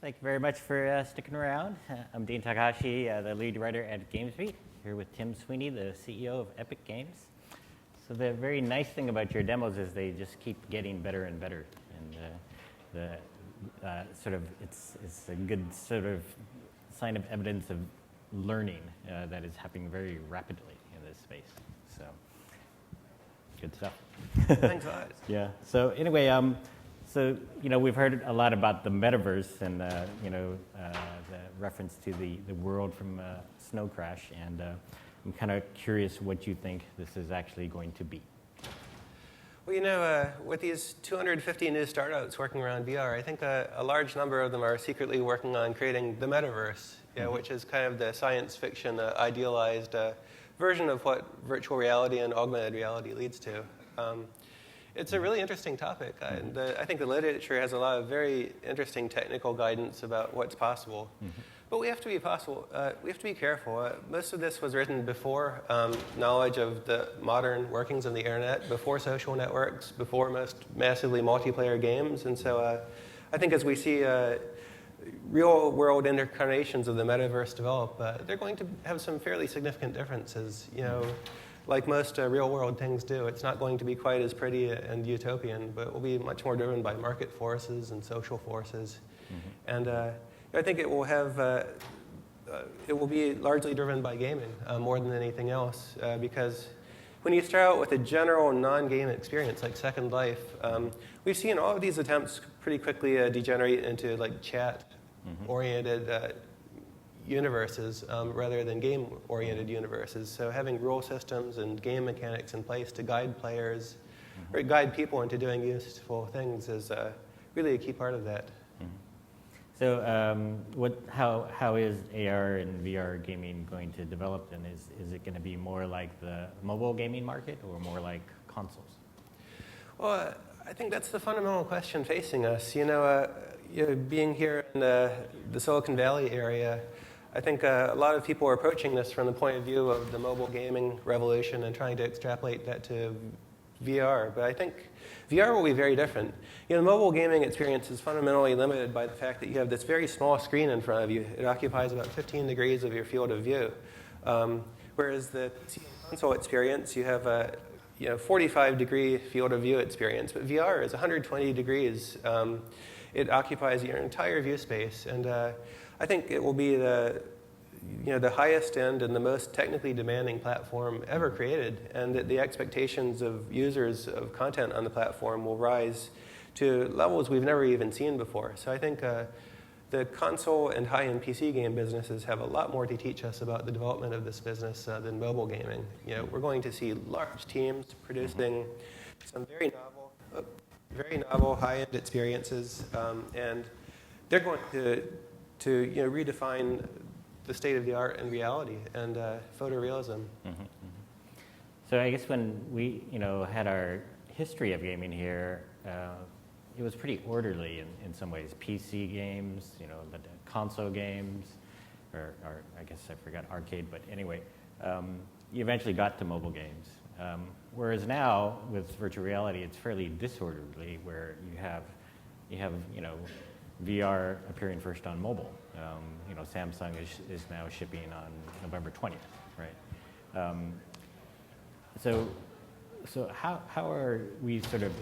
Thank you very much for sticking around. I'm Dean Takahashi, the lead writer at GamesBeat, here with Tim Sweeney, the CEO of Epic Games. So the very nice thing about your demos is they just keep getting better and better, and it's a good sort of sign of evidence of learning that is happening very rapidly in this space. So good stuff. Thanks a lot. Yeah. So anyway, So, we've heard a lot about the metaverse and, the reference to the world from Snow Crash, and I'm kind of curious what you think this is actually going to be. Well, with these 250 new startups working around VR, I think a large number of them are secretly working on creating the metaverse, which is kind of the science fiction idealized version of what virtual reality and augmented reality leads to. It's a really interesting topic. I think the literature has a lot of very interesting technical guidance about what's possible. But we have to be careful. Most of this was written before knowledge of the modern workings of the internet, before social networks, before most massively multiplayer games. And so I think as we see real-world incarnations of the metaverse develop, they're going to have some fairly significant differences. Like most real-world things do, it's not going to be quite as pretty and utopian, but it will be much more driven by market forces and social forces. And I think it will be largely driven by gaming more than anything else, because when you start out with a general non-game experience like Second Life, we've seen all of these attempts pretty quickly degenerate into like chat-oriented universes rather than game-oriented universes. So having rule systems and game mechanics in place to guide players or guide people into doing useful things is really a key part of that. So how is AR and VR gaming going to develop, and is it going to be more like the mobile gaming market or more like consoles? Well, I think that's the fundamental question facing us. Being here in the Silicon Valley area, I think a lot of people are approaching this from the point of view of the mobile gaming revolution and trying to extrapolate that to VR. But I think VR will be very different. The mobile gaming experience is fundamentally limited by the fact that you have this very small screen in front of you. It occupies about 15 degrees of your field of view. Whereas the PC and console experience, you have a 45-degree field of view experience. But VR is 120 degrees. It occupies your entire view space. And I think it will be the highest end and the most technically demanding platform ever created, and that the expectations of users of content on the platform will rise to levels we've never even seen before. So I think the console and high-end PC game businesses have a lot more to teach us about the development of this business than mobile gaming. We're going to see large teams producing some very novel high-end experiences, and they're going to redefine the state of the art and reality and photorealism. So I guess when we had our history of gaming here, it was pretty orderly in some ways. PC games, the console games, or I guess I forgot arcade, but anyway, you eventually got to mobile games. Whereas now with virtual reality, it's fairly disorderly, where you have VR appearing first on mobile. Samsung is now shipping on November 20th, right? So how are we sort of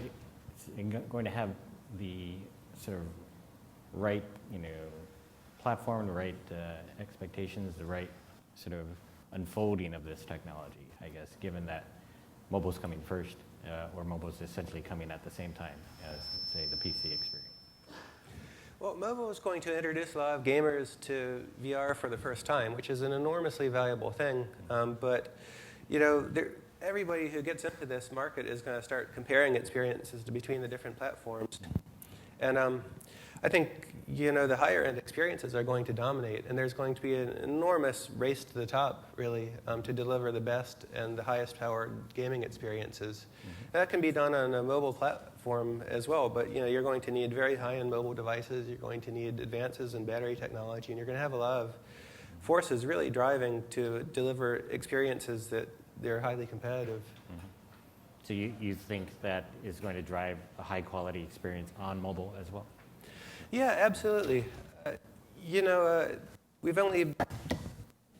going to have the sort of right platform, the right expectations, the right sort of unfolding of this technology, I guess, given that mobile's coming first, or mobile's essentially coming at the same time as, say, the PC experience? Well, mobile is going to introduce a lot of gamers to VR for the first time, which is an enormously valuable thing. But everybody who gets into this market is going to start comparing experiences between the different platforms. And I think the higher-end experiences are going to dominate, and there's going to be an enormous race to the top, really, to deliver the best and the highest-powered gaming experiences. That can be done on a mobile platform as well, but you're going to need very high-end mobile devices. You're going to need advances in battery technology, and you're going to have a lot of forces really driving to deliver experiences that they're highly competitive. So you think that is going to drive a high-quality experience on mobile as well? Yeah, absolutely. You know, we've only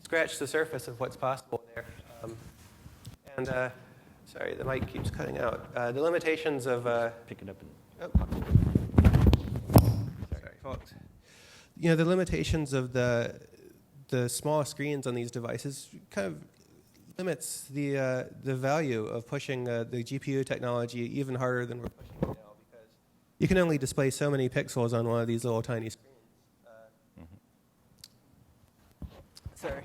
scratched the surface of what's possible there. And sorry, the mic keeps cutting out. The limitations of Pick it up. Sorry, folks. You know, the limitations of the small screens on these devices kind of limits the value of pushing the GPU technology even harder than we're pushing it now, because you can only display so many pixels on one of these little tiny screens. Sorry.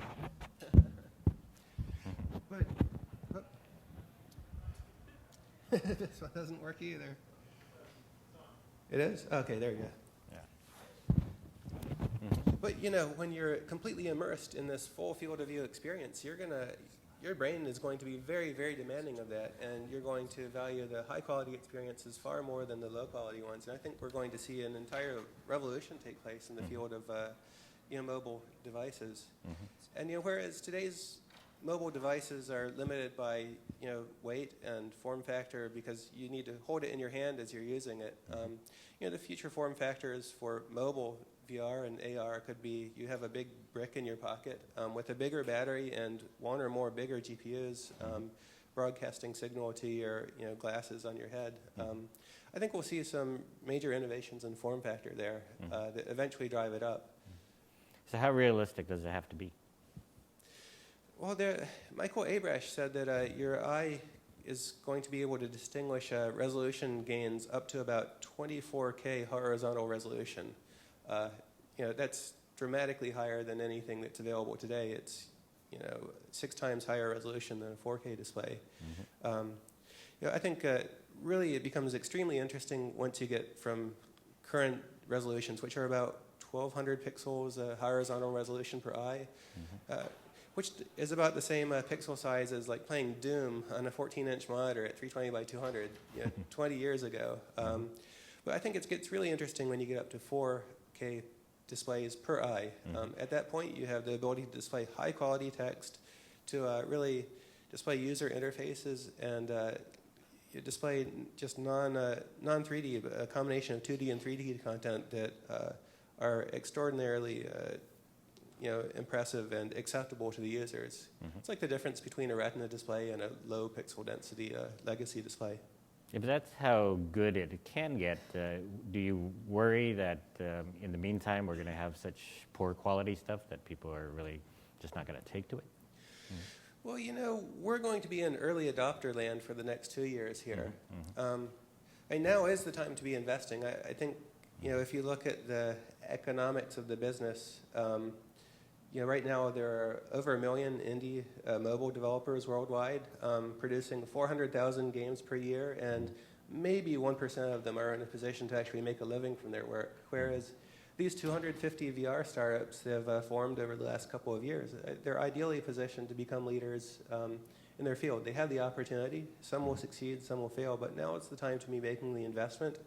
But this one doesn't work either. It is? Okay, there you go. But you know, when you're completely immersed in this full field of view experience, your brain is going to be very, very demanding of that, and you're going to value the high quality experiences far more than the low quality ones. And I think we're going to see an entire revolution take place in the field of mobile devices. And whereas today's mobile devices are limited by weight and form factor, because you need to hold it in your hand as you're using it. The future form factors for mobile VR and AR could be you have a big brick in your pocket with a bigger battery and one or more bigger GPUs broadcasting signal to your glasses on your head. I think we'll see some major innovations in form factor there that eventually drive it up. So how realistic does it have to be? Well, Michael Abrash said that your eye is going to be able to distinguish resolution gains up to about 24K horizontal resolution. That's dramatically higher than anything that's available today. It's 6 times higher resolution than a 4K display. I think really it becomes extremely interesting once you get from current resolutions, which are about 1,200 pixels horizontal resolution per eye, which is about the same pixel size as like playing Doom on a 14-inch monitor at 320 by 200 20 years ago. But I think it gets really interesting when you get up to 4K displays per eye. At that point, you have the ability to display high-quality text, to really display user interfaces, and you display just non-3D, a combination of 2D and 3D content that are extraordinarily impressive and acceptable to the users. It's like the difference between a Retina display and a low pixel density legacy display. Yeah, but that's how good it can get. Do you worry that in the meantime we're going to have such poor quality stuff that people are really just not going to take to it? Well, we're going to be in early adopter land for the next 2 years here. And now is the time to be investing. I think, if you look at the economics of the business, right now there are over 1 million indie mobile developers worldwide producing 400,000 games per year, and maybe 1% of them are in a position to actually make a living from their work. Whereas these 250 VR startups have formed over the last couple of years. They're ideally positioned to become leaders in their field. They have the opportunity. Some will succeed, some will fail, but now it's the time to be making the investment.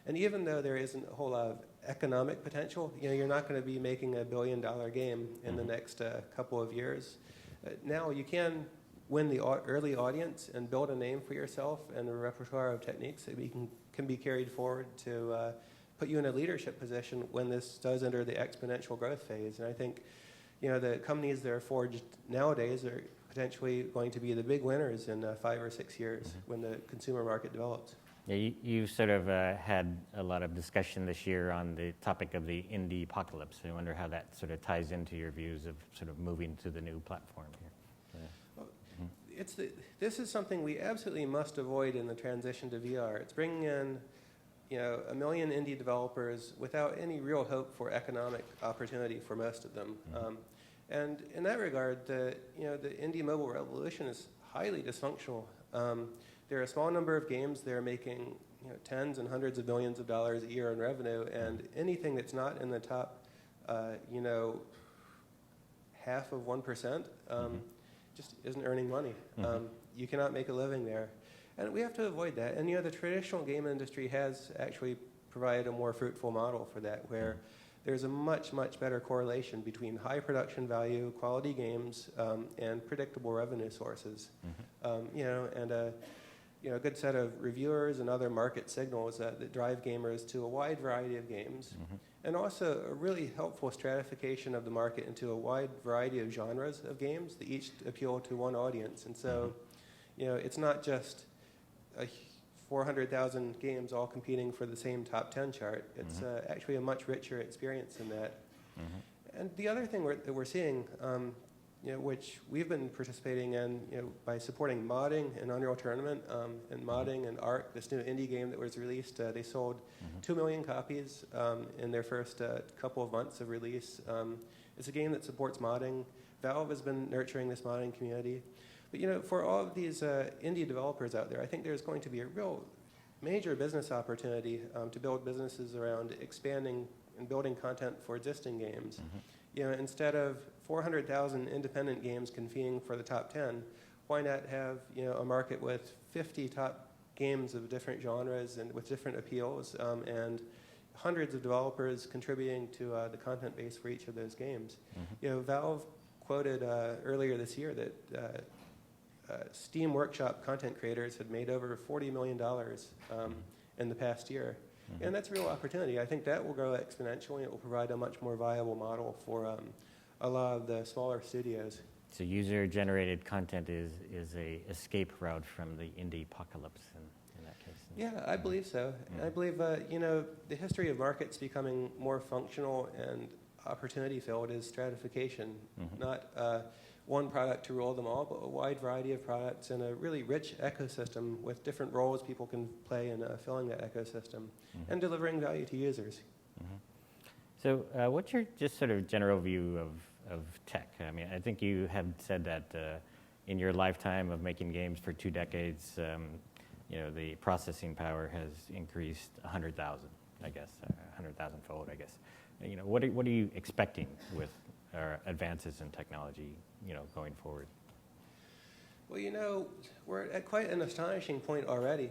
And even though there isn't a whole lot of economic potential, you're not going to be making $1 billion game in the next couple of years. Now you can win the early audience and build a name for yourself and a repertoire of techniques that can be carried forward to put you in a leadership position when this does enter the exponential growth phase. And I think the companies that are forged nowadays are potentially going to be the big winners in 5 or 6 years when the consumer market develops. Yeah, you sort of had a lot of discussion this year on the topic of the indie apocalypse. I wonder how that sort of ties into your views of sort of moving to the new platform here. Well, this is something we absolutely must avoid in the transition to VR. It's bringing in 1 million indie developers without any real hope for economic opportunity for most of them. And in that regard, the indie mobile revolution is highly dysfunctional. There are a small number of games that are making tens and hundreds of millions of dollars a year in revenue, and anything that's not in the top, half of 1%, just isn't earning money. You cannot make a living there, and we have to avoid that. And the traditional game industry has actually provided a more fruitful model for that, where there's a much, much better correlation between high production value, quality games, and predictable revenue sources. a good set of reviewers and other market signals that drive gamers to a wide variety of games, and also a really helpful stratification of the market into a wide variety of genres of games that each appeal to one audience. And so, it's not just 400,000 games all competing for the same top 10 chart. It's actually a much richer experience than that. And the other thing that we're seeing, which we've been participating in, by supporting modding in Unreal Tournament and modding and Arc, this new indie game that was released. They sold 2 million copies in their first couple of months of release. It's a game that supports modding. Valve has been nurturing this modding community. But for all of these indie developers out there, I think there's going to be a real major business opportunity to build businesses around expanding and building content for existing games. Instead of 400,000 independent games competing for the top 10, why not have a market with 50 top games of different genres and with different appeals, and hundreds of developers contributing to the content base for each of those games. Valve quoted earlier this year that Steam Workshop content creators had made over $40 million in the past year. And that's a real opportunity. I think that will grow exponentially. It will provide a much more viable model for a lot of the smaller studios. So user-generated content is a escape route from the indie apocalypse in that case. Yeah, I believe so. I believe, the history of markets becoming more functional and opportunity-filled is stratification, not one product to rule them all, but a wide variety of products and a really rich ecosystem with different roles people can play in filling that ecosystem and delivering value to users. So what's your just sort of general view of tech? I mean, I think you have said that in your lifetime of making games for 2 decades, the processing power has increased 100,000, I guess, 100,000-fold, I guess. What are you expecting with advances in technology, going forward? Well, we're at quite an astonishing point already.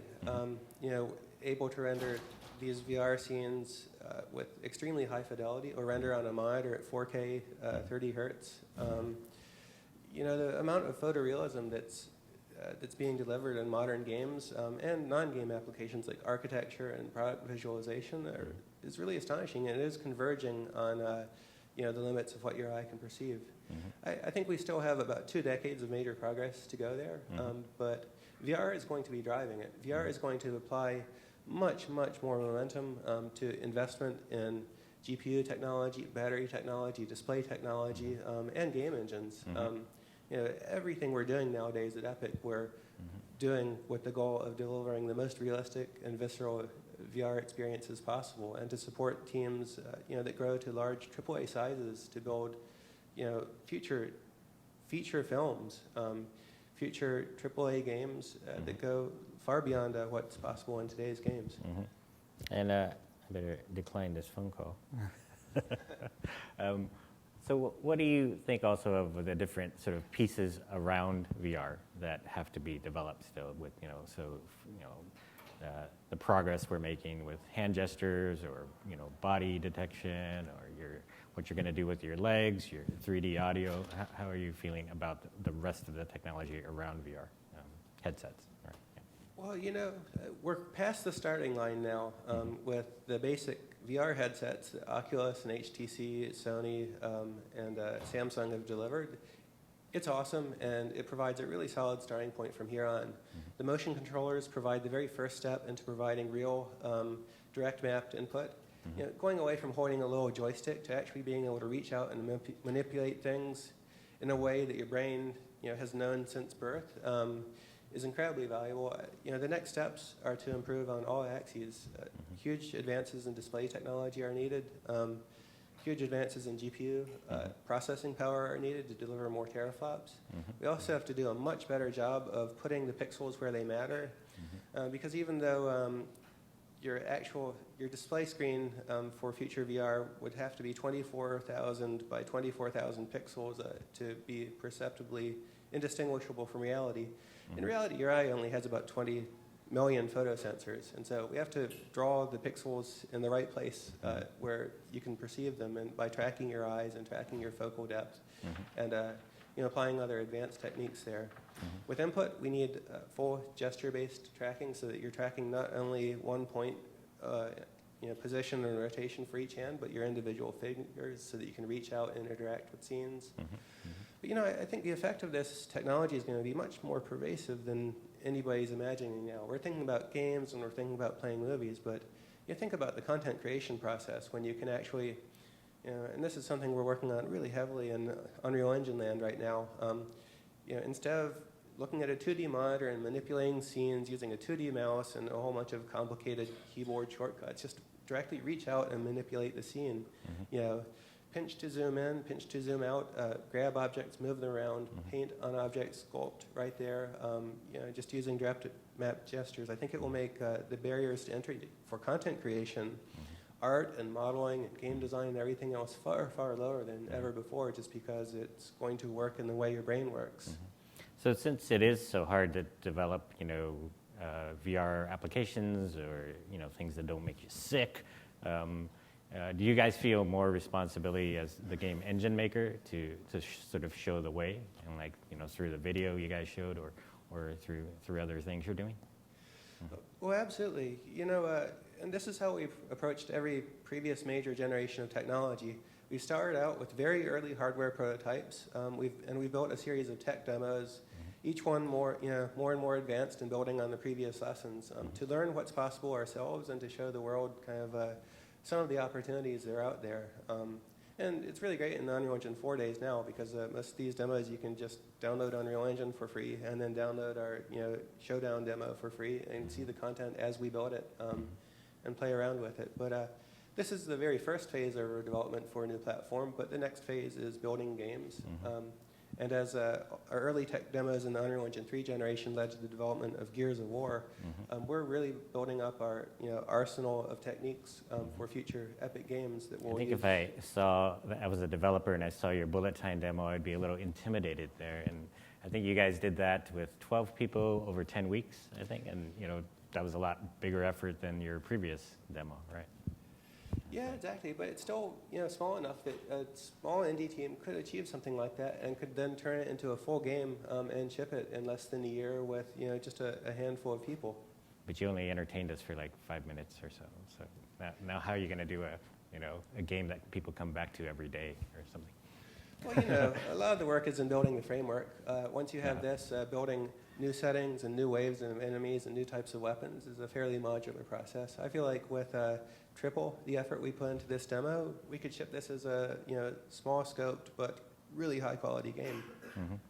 Able to render these VR scenes with extremely high fidelity, or render on a monitor at 4K, 30 hertz. The amount of photorealism that's being delivered in modern games and non-game applications like architecture and product visualization is really astonishing, and it is converging on the limits of what your eye can perceive. I think we still have about 2 decades of major progress to go there, but VR is going to be driving it. VR is going to apply much, much more momentum to investment in GPU technology, battery technology, display technology, and game engines. Everything we're doing nowadays at Epic, we're doing with the goal of delivering the most realistic and visceral VR experiences possible, and to support teams that grow to large AAA sizes to build future feature films, future AAA games that go far beyond what's possible in today's games. And I better decline this phone call. So what do you think also of the different sort of pieces around VR that have to be developed still with, the progress we're making with hand gestures, or, body detection, or what you're going to do with your legs, your 3D audio? How are you feeling about the rest of the technology around VR headsets? Well, we're past the starting line now with the basic VR headsets that Oculus and HTC, Sony, and Samsung have delivered. It's awesome, and it provides a really solid starting point from here on. The motion controllers provide the very first step into providing real direct mapped input. Going away from holding a little joystick to actually being able to reach out and manipulate things in a way that your brain has known since birth is incredibly valuable. The next steps are to improve on all axes. Huge advances in display technology are needed. Huge advances in GPU processing power are needed to deliver more teraflops. We also have to do a much better job of putting the pixels where they matter, because even though your display screen for future VR would have to be 24,000 by 24,000 pixels to be perceptibly indistinguishable from reality. In reality, your eye only has about 20 million photosensors, and so we have to draw the pixels in the right place where you can perceive them, and by tracking your eyes and tracking your focal depth, and applying other advanced techniques there. With input, we need full gesture-based tracking so that you're tracking not only one point, position and rotation for each hand, but your individual fingers so that you can reach out and interact with scenes. But I think the effect of this technology is going to be much more pervasive than anybody's imagining now. We're thinking about games and we're thinking about playing movies, but you think about the content creation process when you can actually, and this is something we're working on really heavily in Unreal Engine land right now. Instead of looking at a 2D monitor and manipulating scenes using a 2D mouse and a whole bunch of complicated keyboard shortcuts, just directly reach out and manipulate the scene. Pinch to zoom in, pinch to zoom out, grab objects, move them around, paint on objects, sculpt right there, just using direct map gestures. I think it will make the barriers to entry for content creation, art and modeling and game design and everything else far, far lower than ever before, just because it's going to work in the way your brain works. So since it is so hard to develop, VR applications or, things that don't make you sick, do you guys feel more responsibility as the game engine maker to sort of show the way, and through the video you guys showed, or through other things you're doing? Well, absolutely. And this is how we've approached every previous major generation of technology. We started out with very early hardware prototypes. We built a series of tech demos, each one more and more advanced and building on the previous lessons, to learn what's possible ourselves and to show the world kind of some of the opportunities that are out there. And it's really great in Unreal Engine 4 days now, because most of these demos you can just download Unreal Engine for free and then download our Showdown demo for free and see the content as we build it and play around with it. But this is the very first phase of our development for a new platform, but the next phase is building games. And as our early tech demos in the Unreal Engine 3 generation led to the development of Gears of War, we're really building up our arsenal of techniques for future epic games that we'll use. If I was a developer and I saw your bullet time demo, I'd be a little intimidated there. And I think you guys did that with 12 people over 10 weeks, I think. And, that was a lot bigger effort than your previous demo, right? Yeah, exactly. But it's still, small enough that a small indie team could achieve something like that and could then turn it into a full game and ship it in less than a year with, just a handful of people. But you only entertained us for like 5 minutes or so. So now how are you going to do a game that people come back to every day or something? Well, a lot of the work is in building the framework. Once you have this, building new settings and new waves of enemies and new types of weapons is a fairly modular process. I feel like with triple the effort we put into this demo, we could ship this as a small scoped but really high quality game. I'm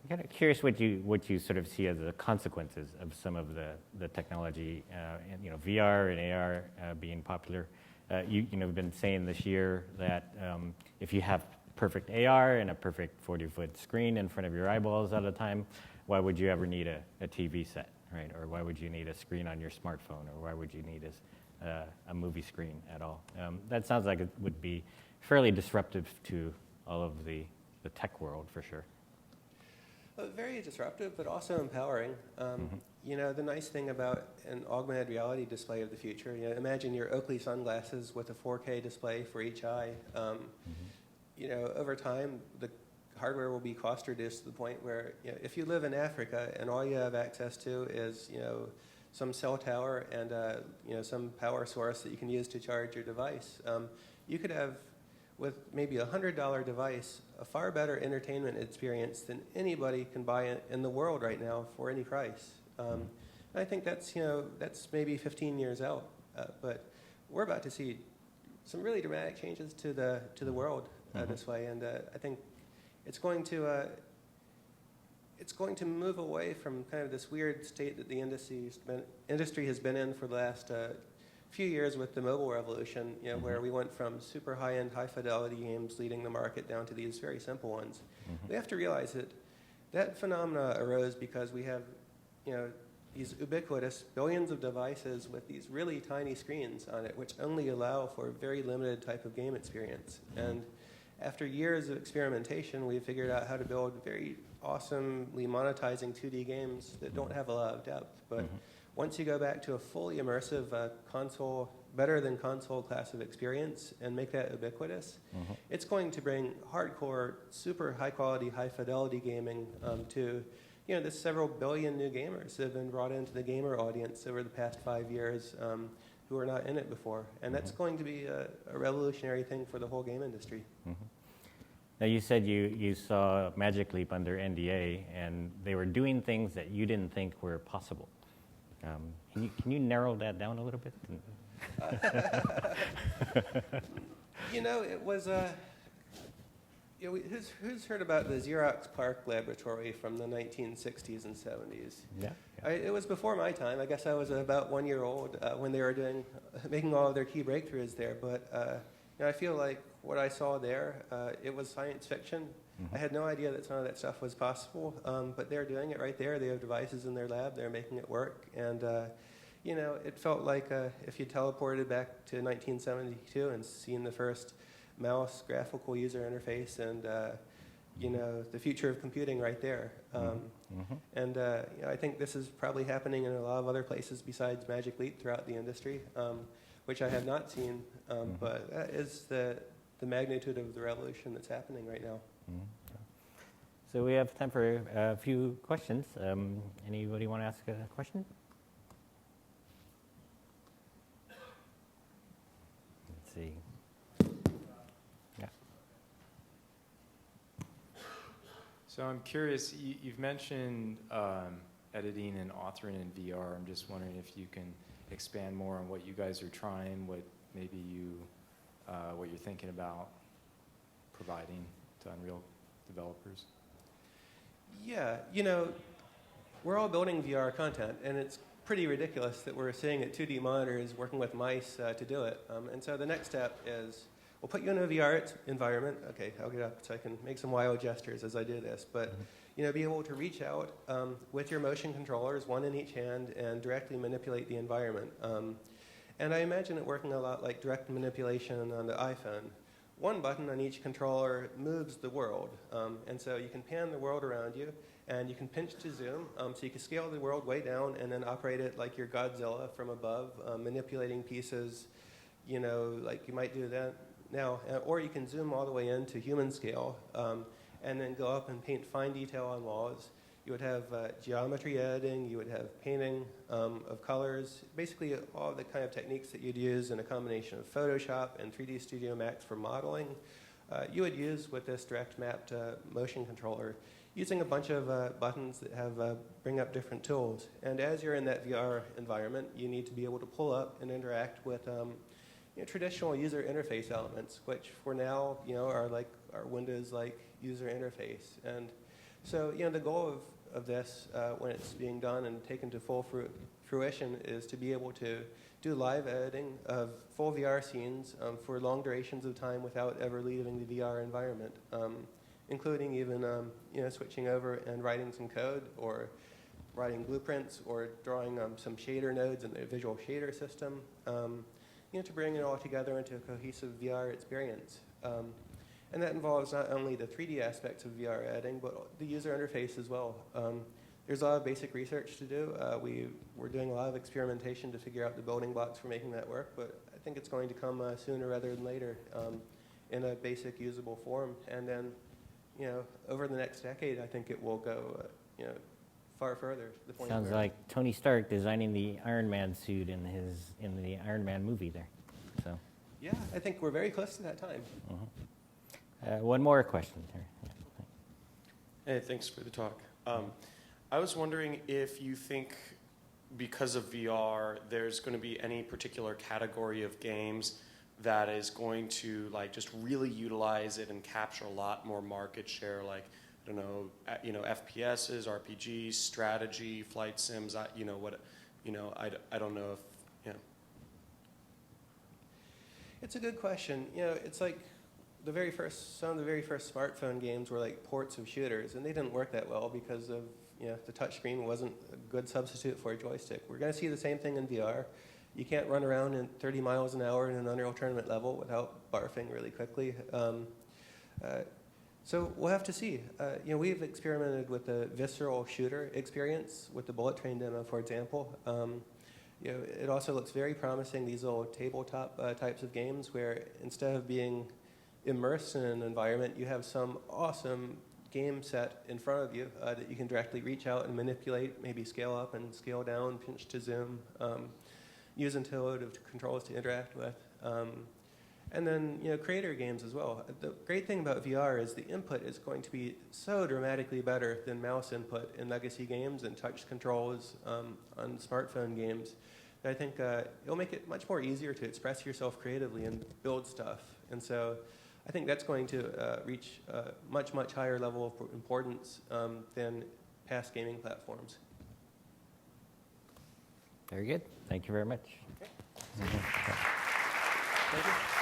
kind of curious what you sort of see as the consequences of some of the technology, VR and AR being popular. You've been saying this year that if you have perfect AR and a perfect 40-foot screen in front of your eyeballs all the time, why would you ever need a TV set, right? Or why would you need a screen on your smartphone? Or why would you need a movie screen at all? That sounds like it would be fairly disruptive to all of the tech world, for sure. Very disruptive, but also empowering. The nice thing about an augmented reality display of the future, imagine your Oakley sunglasses with a 4K display for each eye. Over time, the hardware will be cost reduced to the point where, if you live in Africa and all you have access to is, some cell tower and, some power source that you can use to charge your device, you could have, with maybe a $100 device, a far better entertainment experience than anybody can buy in the world right now for any price. And I think that's maybe 15 years out, but we're about to see some really dramatic changes to the world this way, and I think it's going to move away from kind of this weird state that the industry has been in for the last few years with the mobile revolution, where we went from super high-end, high-fidelity games leading the market down to these very simple ones. We have to realize that phenomena arose because we have, these ubiquitous billions of devices with these really tiny screens on it, which only allow for a very limited type of game experience. And after years of experimentation, we figured out how to build very awesomely monetizing 2D games that don't have a lot of depth. But once you go back to a fully immersive console, better than console class of experience and make that ubiquitous, it's going to bring hardcore, super high quality, high fidelity gaming to there's several billion new gamers that have been brought into the gamer audience over the past 5 years who are not in it before. And that's going to be a revolutionary thing for the whole game industry. Now, you said you saw Magic Leap under NDA, and they were doing things that you didn't think were possible. Can you narrow that down a little bit? It was who's heard about the Xerox PARC laboratory from the 1960s and 70s? Yeah. It was before my time. I guess I was about 1 year old when they were making all of their key breakthroughs there. But I feel like what I saw there, it was science fiction. I had no idea that some of that stuff was possible, but they're doing it right there. They have devices in their lab. They're making it work. And, it felt like if you teleported back to 1972 and seen the first mouse graphical user interface and, the future of computing right there. And I think this is probably happening in a lot of other places besides Magic Leap throughout the industry, which I have not seen. But that is the magnitude of the revolution that's happening right now. So we have time for a few questions. Anybody want to ask a question? Let's see. Yeah. So I'm curious, you've mentioned editing and authoring in VR. I'm just wondering if you can expand more on what you guys are trying, what you're thinking about providing to Unreal developers. Yeah, we're all building VR content, and it's pretty ridiculous that we're sitting at 2D monitors working with mice to do it. And so the next step is we'll put you in a VR environment. Okay, I'll get up so I can make some wild gestures as I do this. But be able to reach out with your motion controllers, one in each hand, and directly manipulate the environment. And I imagine it working a lot like direct manipulation on the iPhone. One button on each controller moves the world. And so you can pan the world around you, and you can pinch to zoom. So you can scale the world way down and then operate it like you're Godzilla from above, manipulating pieces, like you might do that now. Or you can zoom all the way into human scale and then go up and paint fine detail on walls. You would have geometry editing, you would have painting of colors, basically all the kind of techniques that you'd use in a combination of Photoshop and 3D Studio Max for modeling. You would use with this direct mapped motion controller, using a bunch of buttons that have bring up different tools. And as you're in that VR environment, you need to be able to pull up and interact with traditional user interface elements, which for now are like our Windows-like user interface. And so, the goal of this, when it's being done and taken to full fruition, is to be able to do live editing of full VR scenes for long durations of time without ever leaving the VR environment, including even, switching over and writing some code or writing blueprints or drawing some shader nodes in the visual shader system, to bring it all together into a cohesive VR experience. And that involves not only the 3D aspects of VR editing, but the user interface as well. There's a lot of basic research to do. We're doing a lot of experimentation to figure out the building blocks for making that work, but I think it's going to come sooner rather than later in a basic usable form. And then, over the next decade, I think it will go, far further. To the point Sounds like Tony Stark designing the Iron Man suit in the Iron Man movie there. So. Yeah, I think we're very close to that time. One more question here. Hey, thanks for the talk. I was wondering if you think, because of VR, there's going to be any particular category of games that is going to just really utilize it and capture a lot more market share, like I don't know, FPSs, RPGs, strategy, flight sims. I don't know if. It's a good question. It's like some of the very first smartphone games were like ports of shooters, and they didn't work that well because of the touchscreen wasn't a good substitute for a joystick. We're going to see the same thing in VR. You can't run around at 30 miles an hour in an Unreal Tournament level without barfing really quickly. So we'll have to see. We've experimented with the visceral shooter experience with the Bullet Train demo, for example. It also looks very promising, these little tabletop types of games where instead of being immersed in an environment, you have some awesome game set in front of you that you can directly reach out and manipulate, maybe scale up and scale down, pinch to zoom, use intuitive controls to interact with. And then, creator games as well. The great thing about VR is the input is going to be so dramatically better than mouse input in legacy games and touch controls on smartphone games. I think it'll make it much more easier to express yourself creatively and build stuff. And so I think that's going to reach a much, much higher level of importance than past gaming platforms. Very good. Thank you very much. Okay. Thank you.